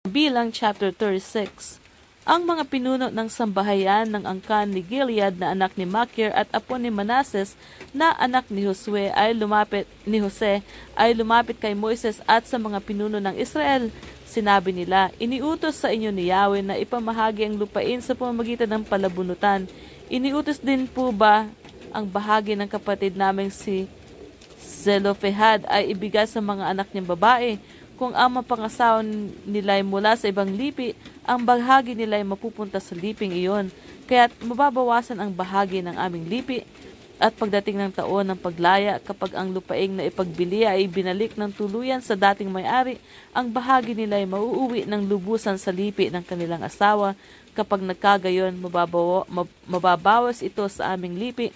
Bilang chapter 36. Ang mga pinuno ng sambahayan ng angkan ni Gilead na anak ni Makir at apo ni Manases na anak ni Jose ay lumapit kay Moises at sa mga pinuno ng Israel. Sinabi nila, iniutos sa inyo ni Yahweh na ipamahagi ang lupain sa pamamagitan ng palabunutan. Iniutos din po ba ang bahagi ng kapatid naming si Zelofehad ay ibigay sa mga anak niyang babae? Kung ang mapangasawa nila ay mula sa ibang lipi, ang bahagi nila ay mapupunta sa liping iyon. Kaya't mababawasan ang bahagi ng aming lipi. At pagdating ng taon ng paglaya, kapag ang lupaing na ipagbili ay binalik ng tuluyan sa dating may-ari, ang bahagi nila ay mauuwi ng lubusan sa lipi ng kanilang asawa. Kapag nagkagayon, mababawas ito sa aming lipi.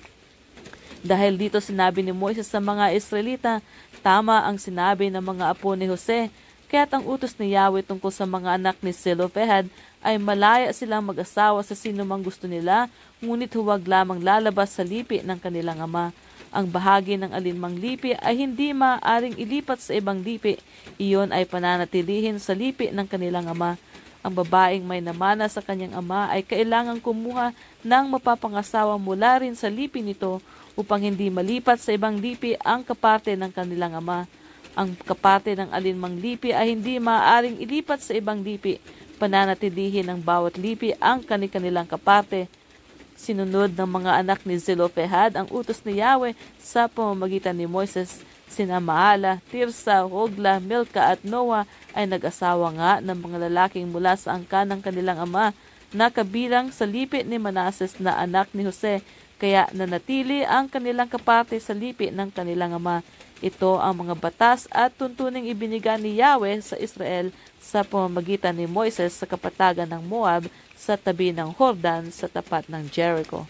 Dahil dito sinabi ni Moises sa mga Israelita, tama ang sinabi ng mga apo ni Jose, kaya't ang utos ni Yahweh tungkol sa mga anak ni Zelofehad ay malaya silang mag-asawa sa sino mang gusto nila, ngunit huwag lamang lalabas sa lipi ng kanilang ama. Ang bahagi ng alinmang lipi ay hindi maaaring ilipat sa ibang lipi, iyon ay pananatilihin sa lipi ng kanilang ama. Ang babaeng may namana sa kanyang ama ay kailangang kumuha ng mapapangasawa mula rin sa lipi nito upang hindi malipat sa ibang lipi ang kaparte ng kanilang ama. Ang kaparte ng alinmang lipi ay hindi maaaring ilipat sa ibang lipi. Pananatilihin ng bawat lipi ang kanilang kaparte. Sinunod ng mga anak ni Zelofehad ang utos ni Yahweh sa pamamagitan ni Moises. Sina Maala, Tirsa, Hogla, Milka at Noah ay nag-asawa nga ng mga lalaking mula sa angkan ng kanilang ama na kabilang sa lipi ni Manases na anak ni Jose. Kaya nanatili ang kanilang kaparte sa lipi ng kanilang ama. Ito ang mga batas at tuntuning ibinigay ni Yahweh sa Israel sa pamamagitan ni Moises sa kapatagan ng Moab sa tabi ng Jordan sa tapat ng Jericho.